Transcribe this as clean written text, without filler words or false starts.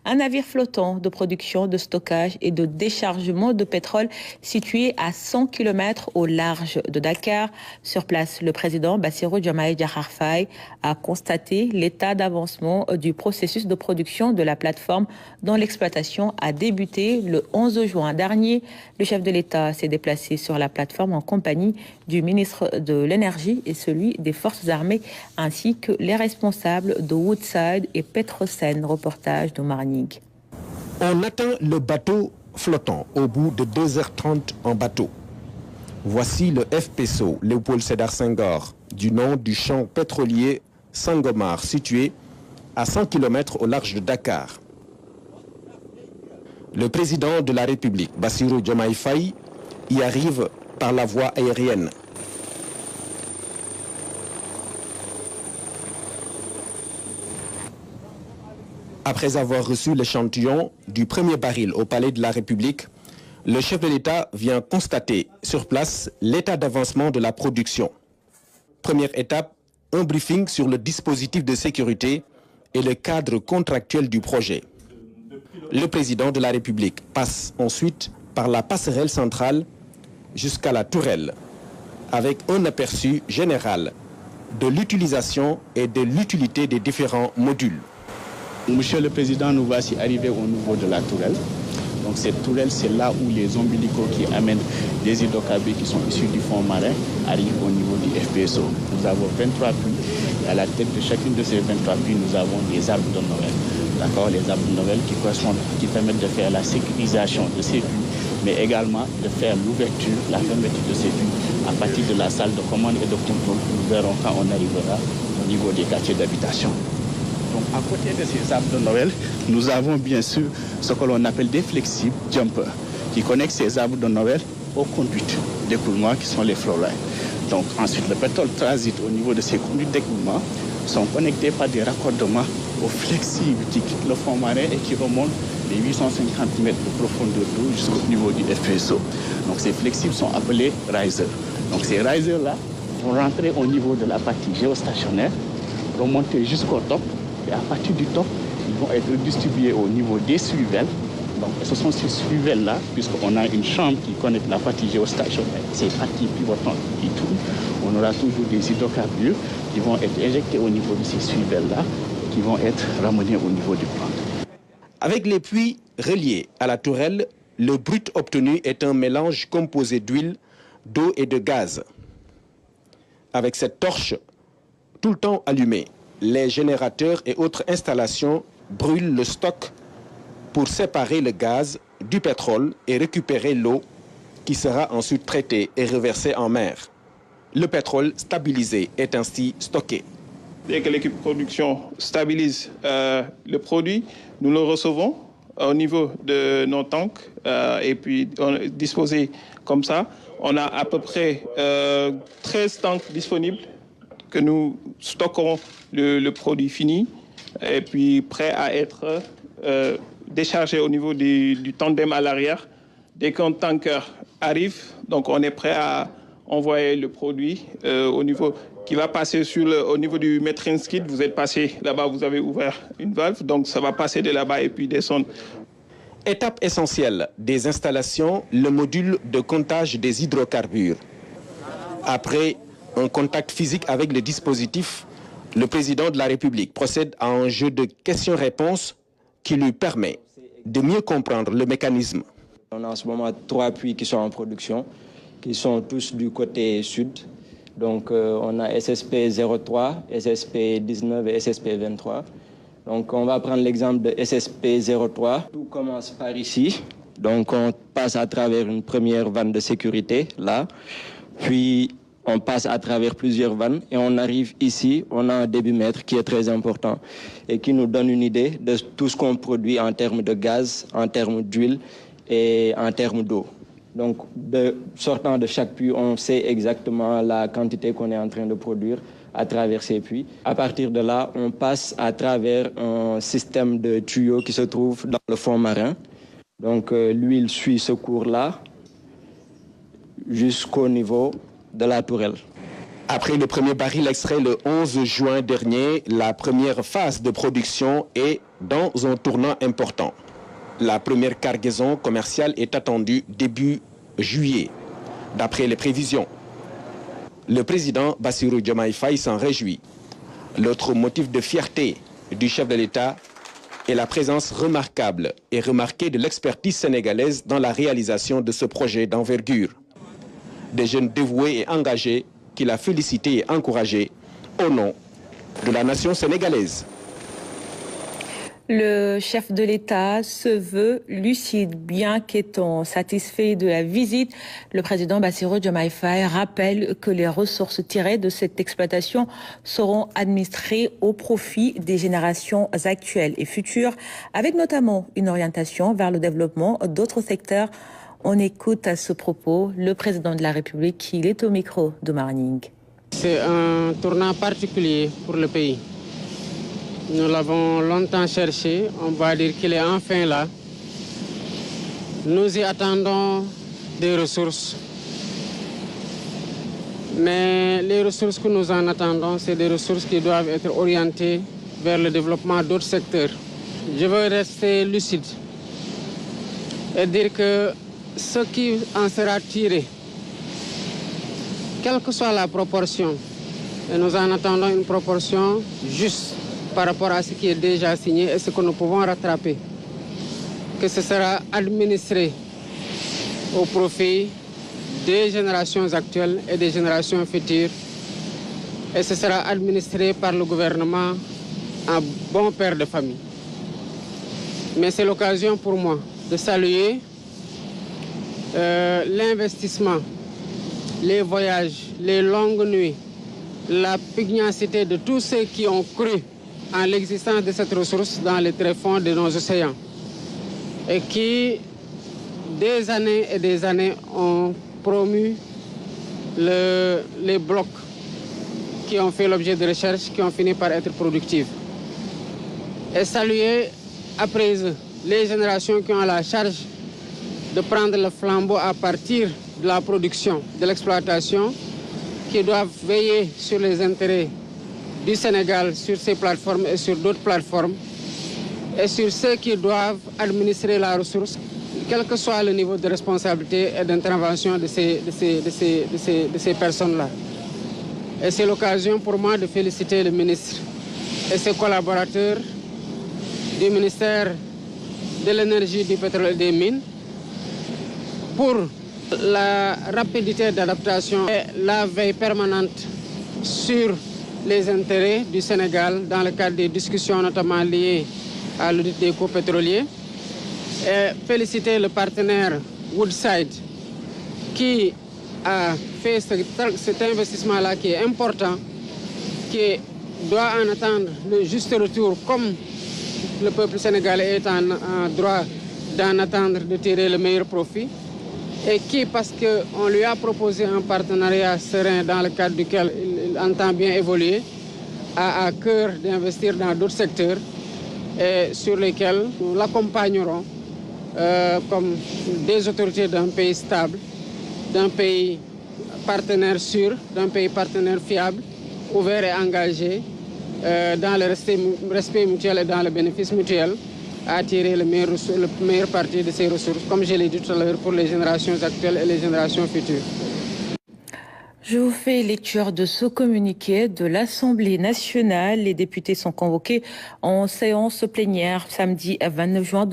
un navire flottant de production, de stockage et de déchargement de pétrole situé à 100 km au large de Dakar. Sur place, le président Bassirou Diomaye Diakhar Faye a constaté l'état d'avancement du processus de production de la plateforme dont l'exploitation a débuté le 11 juin dernier. Le chef de l'État s'est déplacé sur la plateforme en compagnie du ministre de l'Énergie et celui des Forces armées, ainsi que les responsables de Woodside et Petrosen. Reportage de Marnig. On atteint le bateau flottant au bout de 2h30 en bateau. Voici le FPSO Léopold Sédar Senghor, du nom du champ pétrolier Sangomar, situé à 100 km au large de Dakar. Le président de la République, Bassirou Diomaye Faye, y arrive par la voie aérienne. Après avoir reçu l'échantillon du premier baril au Palais de la République, le chef de l'État vient constater sur place l'état d'avancement de la production. Première étape, un briefing sur le dispositif de sécurité et le cadre contractuel du projet. Le président de la République passe ensuite par la passerelle centrale jusqu'à la tourelle, avec un aperçu général de l'utilisation et de l'utilité des différents modules. Monsieur le Président, nous voici arrivés au niveau de la tourelle. Donc cette tourelle, c'est là où les ombilicaux qui amènent des hydrocarbures qui sont issus du fond marin arrivent au niveau du FPSO. Nous avons 23 puits. À la tête de chacune de ces 23 puits, nous avons des arbres de Noël. D'accord, les arbres de Noël qui permettent de faire la sécurisation de ces puits, mais également de faire l'ouverture, la fermeture de ces puits à partir de la salle de commande et de contrôle que nous verrons quand on arrivera au niveau des quartiers d'habitation. Donc, à côté de ces arbres de Noël, nous avons bien sûr ce que l'on appelle des flexibles jumpers qui connectent ces arbres de Noël aux conduites d'écoulement qui sont les flowlines. Donc, ensuite, le pétrole transite au niveau de ces conduites d'écoulement, sont connectés par des raccordements aux flexibles qui quittent le fond marin et qui remontent les 850 mètres de profondeur d'eau jusqu'au niveau du FPSO. Donc, ces flexibles sont appelés risers. Donc, ces risers-là vont rentrer au niveau de la partie géostationnaire, remonter jusqu'au top. Et à partir du top, ils vont être distribués au niveau des suivelles. Donc, ce sont ces suivelles-là, puisqu'on a une chambre qui connecte la partie géostationnaire, ces parties pivotantes qui tournent. On aura toujours des hydrocarbures qui vont être injectés au niveau de ces suivelles-là, qui vont être ramenés au niveau du plan. Avec les puits reliés à la tourelle, le brut obtenu est un mélange composé d'huile, d'eau et de gaz. Avec cette torche tout le temps allumée, les générateurs et autres installations brûlent le stock pour séparer le gaz du pétrole et récupérer l'eau qui sera ensuite traitée et reversée en mer. Le pétrole stabilisé est ainsi stocké. Dès que l'équipe production stabilise le produit, nous le recevons au niveau de nos tanks et puis disposés comme ça. On a à peu près 13 tanks disponibles que nous stockerons le produit fini et puis prêt à être déchargé au niveau du tandem à l'arrière. Dès qu'un tanker arrive, donc on est prêt à envoyer le produit au niveau qui va passer au niveau du metering skid. Vous êtes passé là-bas, vous avez ouvert une valve, donc ça va passer de là-bas et puis descendre. Étape essentielle des installations, le module de comptage des hydrocarbures. Après un contact physique avec le dispositif, le président de la République procède à un jeu de questions-réponses qui lui permet de mieux comprendre le mécanisme. On a en ce moment 3 puits qui sont en production, qui sont tous du côté sud. Donc on a SSP 03, SSP 19 et SSP 23. Donc on va prendre l'exemple de SSP 03. Tout commence par ici. Donc on passe à travers une première vanne de sécurité, là. Puis on passe à travers plusieurs vannes et on arrive ici, on a un débitmètre qui est très important et qui nous donne une idée de tout ce qu'on produit en termes de gaz, en termes d'huile et en termes d'eau. Donc, sortant de chaque puits, on sait exactement la quantité qu'on est en train de produire à travers ces puits. À partir de là, on passe à travers un système de tuyaux qui se trouve dans le fond marin. Donc, l'huile suit ce cours-là jusqu'au niveau de la tourelle. Après le premier baril extrait le 11 juin dernier, la première phase de production est dans un tournant important. La première cargaison commerciale est attendue début juillet, d'après les prévisions. Le président Bassirou Diomaye Faye s'en réjouit. L'autre motif de fierté du chef de l'État est la présence remarquable et remarquée de l'expertise sénégalaise dans la réalisation de ce projet d'envergure. Des jeunes dévoués et engagés qu'il a félicités et encouragés au nom de la nation sénégalaise. Le chef de l'État se veut lucide, bien qu'étant satisfait de la visite. Le président Bassirou Diomaye Faye rappelle que les ressources tirées de cette exploitation seront administrées au profit des générations actuelles et futures, avec notamment une orientation vers le développement d'autres secteurs. On écoute à ce propos le président de la République, il est au micro de Morning. C'est un tournant particulier pour le pays. Nous l'avons longtemps cherché, on va dire qu'il est enfin là. Nous y attendons des ressources. Mais les ressources que nous en attendons, c'est des ressources qui doivent être orientées vers le développement d'autres secteurs. Je veux rester lucide et dire que ce qui en sera tiré, quelle que soit la proportion, et nous en attendons une proportion juste par rapport à ce qui est déjà signé et ce que nous pouvons rattraper, que ce sera administré au profit des générations actuelles et des générations futures, et ce sera administré par le gouvernement en bon père de famille. Mais c'est l'occasion pour moi de saluer l'investissement, les voyages, les longues nuits, la pugnacité de tous ceux qui ont cru en l'existence de cette ressource dans les tréfonds de nos océans et qui, des années et des années, ont promu les blocs qui ont fait l'objet de recherches, qui ont fini par être productifs. Et saluer après eux les générations qui ont la charge de prendre le flambeau à partir de la production, de l'exploitation, qui doivent veiller sur les intérêts du Sénégal, sur ces plateformes et sur d'autres plateformes, et sur ceux qui doivent administrer la ressource, quel que soit le niveau de responsabilité et d'intervention de ces personnes-là. Et c'est l'occasion pour moi de féliciter le ministre et ses collaborateurs du ministère de l'Énergie, du Pétrole et des Mines pour la rapidité d'adaptation et la veille permanente sur les intérêts du Sénégal dans le cadre des discussions notamment liées à l'audit des cours pétroliers. Et féliciter le partenaire Woodside qui a fait cet investissement-là qui est important, qui doit en attendre le juste retour comme le peuple sénégalais est en droit d'en attendre, de tirer le meilleur profit. Et qui, parce qu'on lui a proposé un partenariat serein dans le cadre duquel il entend bien évoluer, a à cœur d'investir dans d'autres secteurs et sur lesquels nous l'accompagnerons comme des autorités d'un pays stable, d'un pays partenaire sûr, d'un pays partenaire fiable, ouvert et engagé dans le respect mutuel et dans le bénéfice mutuel, à tirer le meilleur parti de ces ressources, comme je l'ai dit tout à l'heure, pour les générations actuelles et les générations futures. Je vous fais lecture de ce communiqué de l'Assemblée nationale. Les députés sont convoqués en séance plénière samedi 29 juin 2020.